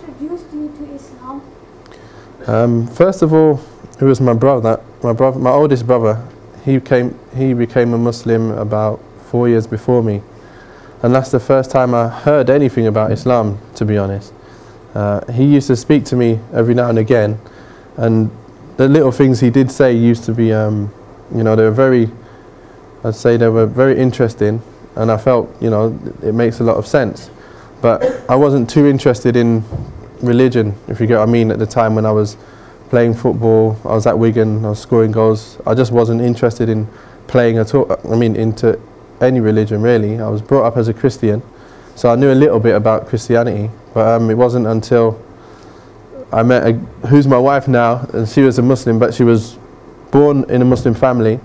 introduced you to Islam? First of all, it was my brother. My oldest brother. He became a Muslim about 4 years before me, and that's the first time I heard anything about Islam, to be honest. He used to speak to me every now and again, and the little things he did say used to be, you know, they were very, I'd say they were very interesting, and I felt, you know, it makes a lot of sense. But I wasn't too interested in religion, if you get what I mean, at the time when I was playing football. I was at Wigan, I was scoring goals. I just wasn't interested in playing at all, I mean, into any religion really. I was brought up as a Christian, so I knew a little bit about Christianity, but it wasn't until I met who's my wife now, and she was a Muslim, but she was born in a Muslim family,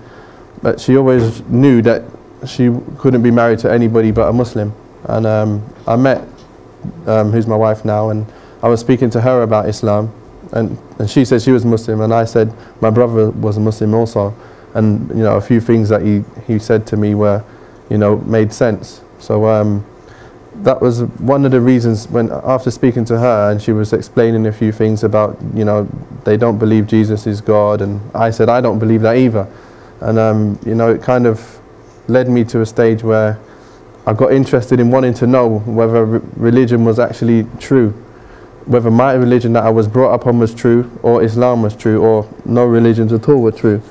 but she always knew that she couldn't be married to anybody but a Muslim. And I met who's my wife now, and I was speaking to her about Islam, and she said she was Muslim, and I said my brother was a Muslim also, and you know, a few things that he said to me were, you know, made sense. So that was one of the reasons when, after speaking to her, and she was explaining a few things about, you know, they don't believe Jesus is God, and I said I don't believe that either. And you know, it kind of led me to a stage where I got interested in wanting to know whether religion was actually true, whether my religion that I was brought up on was true, or Islam was true, or no religions at all were true.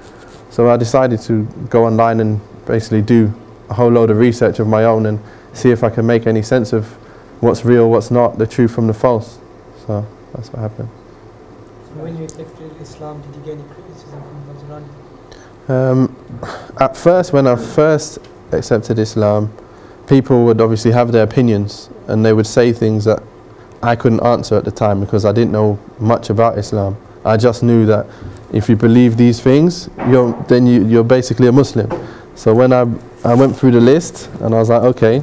So I decided to go online and basically do a whole load of research of my own and see if I can make any sense of what's real, what's not, the truth from the false. So that's what happened. So when you accepted Islam, did you get any criticism from those around you? At first, when I first accepted Islam, people would obviously have their opinions, and they would say things that I couldn't answer at the time because I didn't know much about Islam. I just knew that if you believe these things, then you're basically a Muslim. So when I went through the list, and I was like, okay,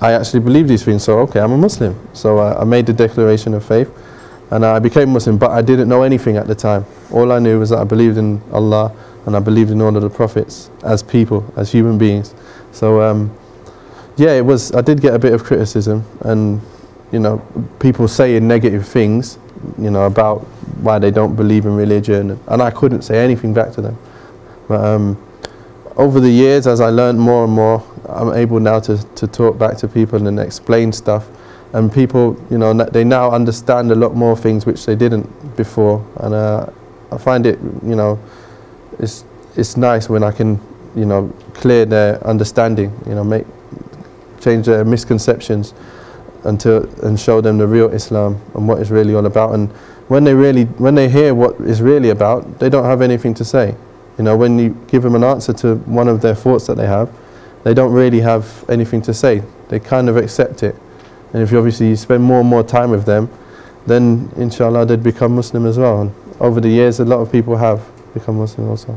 I actually believe these things, so okay, I'm a Muslim. So I made the declaration of faith, and I became Muslim, but I didn't know anything at the time. All I knew was that I believed in Allah, and I believed in all of the prophets as people, as human beings. So yeah, it was, I did get a bit of criticism, and you know, people saying negative things, you know, about why they don't believe in religion, and I couldn't say anything back to them. But over the years, as I learned more and more, I'm able now to talk back to people and explain stuff, and people, you know, they now understand a lot more things which they didn't before, and I find it, you know, it's nice when I can, you know, clear their understanding, you know, change their misconceptions and show them the real Islam and what it's really all about. And when they hear what it's really about, they don't have anything to say. You know, when you give them an answer to one of their thoughts that they have, they don't really have anything to say. They kind of accept it. And if you obviously spend more and more time with them, then inshallah they'd become Muslim as well. And over the years, a lot of people have become Muslim also.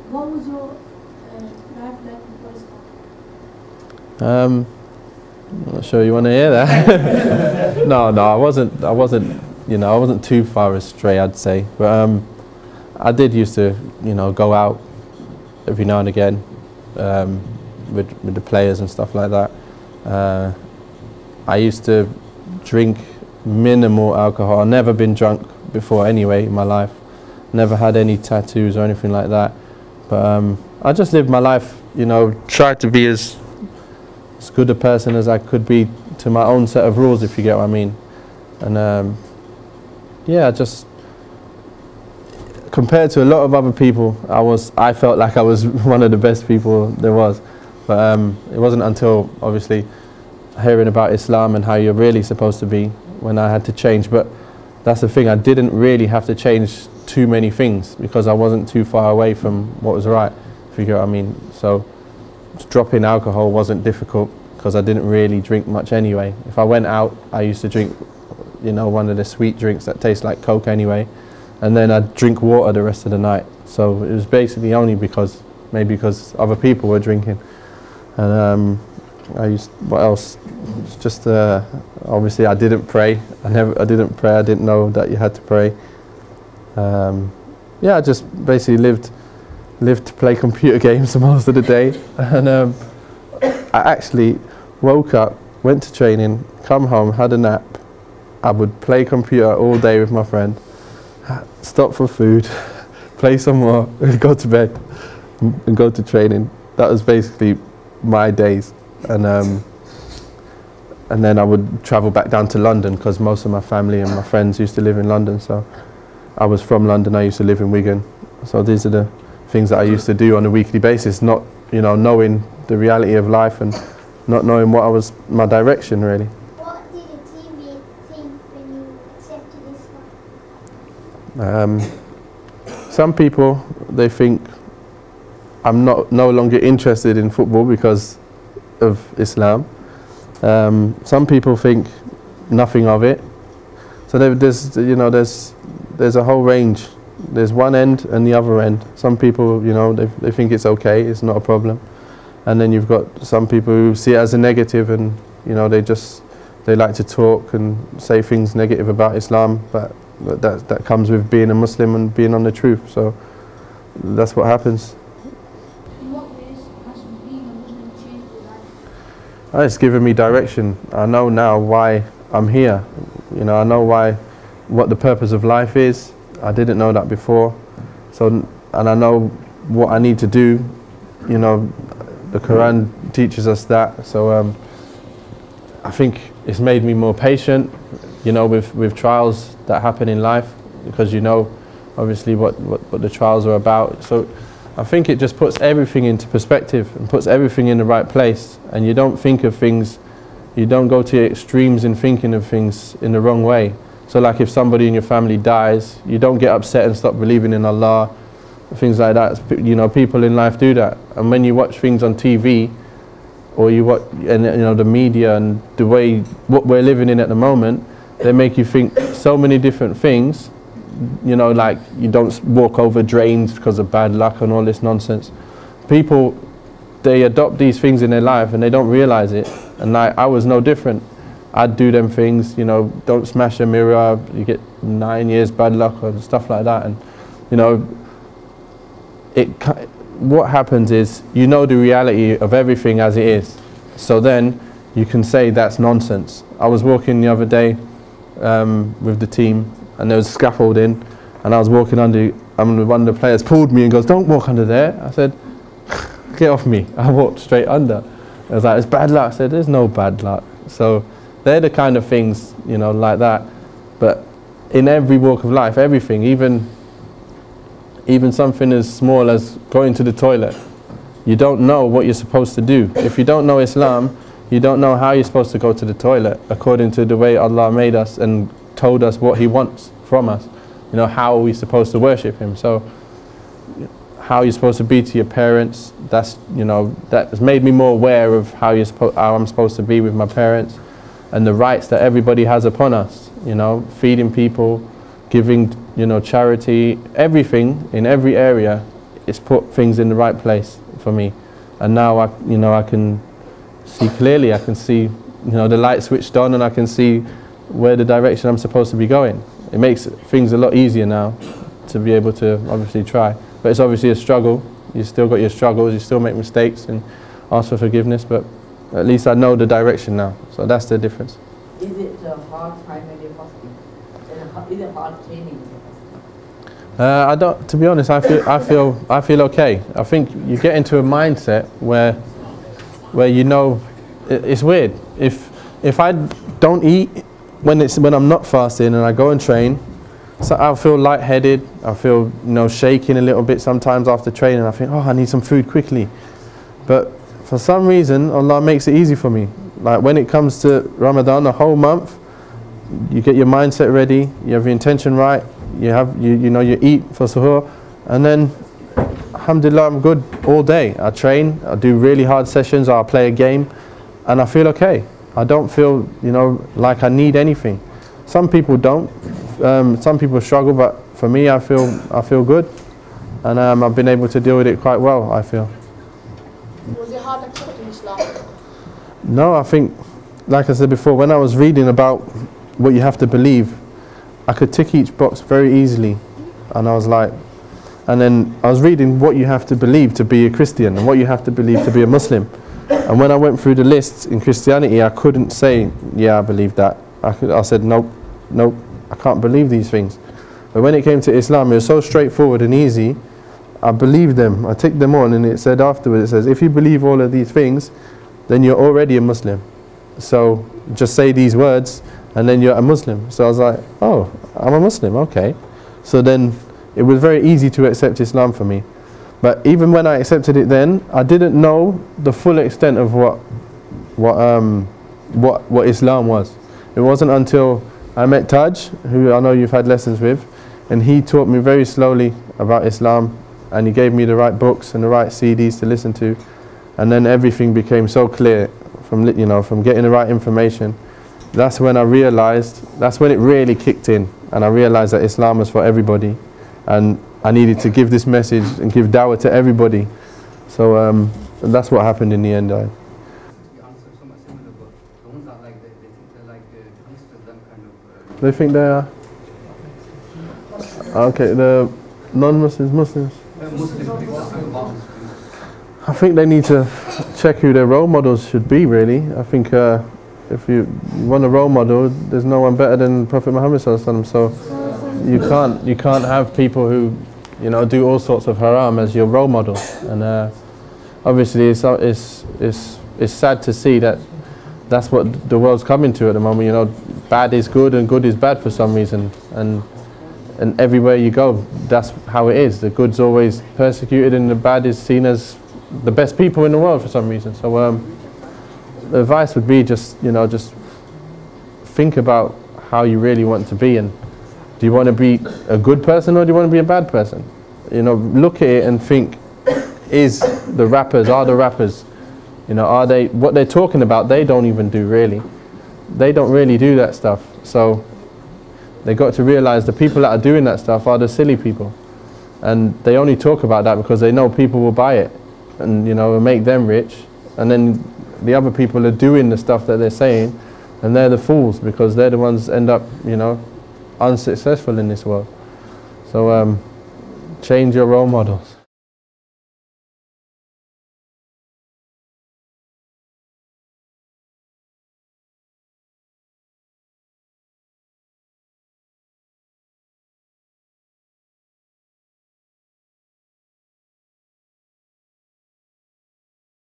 What was your life like before Islam? I'm not sure you want to hear that. No, I wasn't, you know, I wasn't too far astray, I'd say. But I did used to, you know, go out every now and again with the players and stuff like that. I used to drink minimal alcohol. I've never been drunk before anyway in my life. Never had any tattoos or anything like that. But I just lived my life, you know, tried to be as good a person as I could be to my own set of rules, if you get what I mean. And yeah, just compared to a lot of other people, I felt like I was one of the best people there was. But it wasn't until obviously hearing about Islam and how you're really supposed to be when I had to change. But that's the thing, I didn't really have to change too many things because I wasn't too far away from what was right, if you get what I mean. So dropping alcohol wasn't difficult because I didn't really drink much anyway. If I went out, I used to drink, you know, one of the sweet drinks that tastes like Coke anyway, and then I'd drink water the rest of the night. So it was basically only maybe because other people were drinking. And what else? Just obviously I didn't pray. I didn't pray. I didn't know that you had to pray. Yeah, I just basically lived to play computer games most of the day. And I actually woke up, went to training, come home, had a nap, I would play computer all day with my friend, stop for food, play some more, go to bed, and go to training. That was basically my days. And then I would travel back down to London because most of my family and my friends used to live in London. So I was from London, I used to live in Wigan. So these are the things that I used to do on a weekly basis, not, you know, knowing the reality of life and not knowing what my direction really. What did the TV think when you accepted Islam? Some people, they think I'm no longer interested in football because of Islam. Some people think nothing of it. So there's a whole range. There's one end and the other end. Some people, you know, they think it's okay, it's not a problem. And then you've got some people who see it as a negative, and you know, they like to talk and say things negative about Islam, but that comes with being a Muslim and being on the truth. So that's what happens. In what ways has being a Muslim changed your life? It's given me direction. I know now why I'm here. You know, I know what the purpose of life is. I didn't know that before. So, and I know what I need to do. You know, the Quran teaches us that. So I think it's made me more patient, you know, with trials that happen in life, because you know obviously what the trials are about. So I think it just puts everything into perspective and puts everything in the right place, and you don't think of things, you don't go to extremes in thinking of things in the wrong way. So like if somebody in your family dies, you don't get upset and stop believing in Allah, things like that. You know, people in life do that. And when you watch things on TV, or you watch, and you know, the media and the way what we're living in at the moment, they make you think so many different things. You know, like you don't walk over drains because of bad luck and all this nonsense. People, they adopt these things in their life and they don't realize it. And I was no different. I'd do them things, you know, don't smash a mirror, you get 9 years bad luck or stuff like that. And you know, what happens is, you know the reality of everything as it is. So then you can say that's nonsense. I was walking the other day with the team, and there was scaffolding, and I was walking under, and one of the players pulled me and goes, "Don't walk under there." I said, "Get off me." I walked straight under. I was like, "It's bad luck." I said, "There's no bad luck." So they're the kind of things, you know, like that. But in every walk of life, everything, even something as small as going to the toilet, you don't know what you're supposed to do. If you don't know Islam, you don't know how you're supposed to go to the toilet according to the way Allah made us and told us what He wants from us. You know, how are we supposed to worship Him? So how you're supposed to be to your parents, that's, you know, that has made me more aware of how I'm supposed to be with my parents, and the rights that everybody has upon us. You know, feeding people, giving, you know, charity, everything in every area. It's put things in the right place for me. And now I can see clearly. I can see, you know, the light switched on, and I can see where the direction I'm supposed to be going. It makes things a lot easier now to be able to obviously try. But it's obviously a struggle. You still got your struggles, you still make mistakes and ask for forgiveness, but at least I know the direction now. So that's the difference. Is it a hard time when you're fasting? Is it hard training? I don't. To be honest, I feel okay. I think you get into a mindset where you know, it's weird. If I don't eat when I'm not fasting and I go and train, so I'll feel lightheaded. I feel, you know, shaking a little bit sometimes after training. I think, oh, I need some food quickly. But for some reason, Allah makes it easy for me. Like when it comes to Ramadan, a whole month, you get your mindset ready, you have your intention right, you know, you eat for suhoor, and then alhamdulillah, I'm good all day. I train, I do really hard sessions, I'll play a game, and I feel okay. I don't feel, you know, like I need anything. Some people don't, some people struggle, but for me, I feel good, and I've been able to deal with it quite well, I feel. Was it hard accepting Islam? No, I think, like I said before, when I was reading about what you have to believe, I could tick each box very easily, and I was like, and then I was reading what you have to believe to be a Christian and what you have to believe to be a Muslim, and when I went through the lists in Christianity, I couldn't say, yeah, I believe that. I said, nope, nope, I can't believe these things. But when it came to Islam, it was so straightforward and easy. I believed them. I took them on, and it said afterwards, it says, if you believe all of these things, then you're already a Muslim. So just say these words, and then you're a Muslim. So I was like, oh, I'm a Muslim, okay. So then it was very easy to accept Islam for me. But even when I accepted it then, I didn't know the full extent of what Islam was. It wasn't until I met Taj, who I know you've had lessons with, and he taught me very slowly about Islam, and he gave me the right books and the right CDs to listen to, and then everything became so clear from getting the right information. That's when I realized, that's when it really kicked in, and I realized that Islam was for everybody, and I needed to give this message and give dawah to everybody. So that's what happened in the end. You answered somewhat similar, but the ones that they think they're like gangsters, them kind of. They think they are. Okay, the non-Muslims, Muslims. I think they need to check who their role models should be, really. I think if you want a role model, there's no one better than Prophet Muhammad ﷺ. So you can't have people who do all sorts of haram as your role model. And obviously it's sad to see that that's what the world's coming to at the moment. Bad is good and good is bad for some reason, and everywhere you go, that's how it is. The good's always persecuted and the bad is seen as the best people in the world for some reason. So the advice would be just think about how you really want to be, and do you want to be a good person or do you want to be a bad person? Look at it and think, are the rappers, are they, what they're talking about, they don't even do really. They don't really do that stuff. So they got to realize the people that are doing that stuff are the silly people, and they only talk about that because they know people will buy it and make them rich, and then the other people are doing the stuff that they're saying, and they're the fools because they're the ones that end up unsuccessful in this world. So change your role models.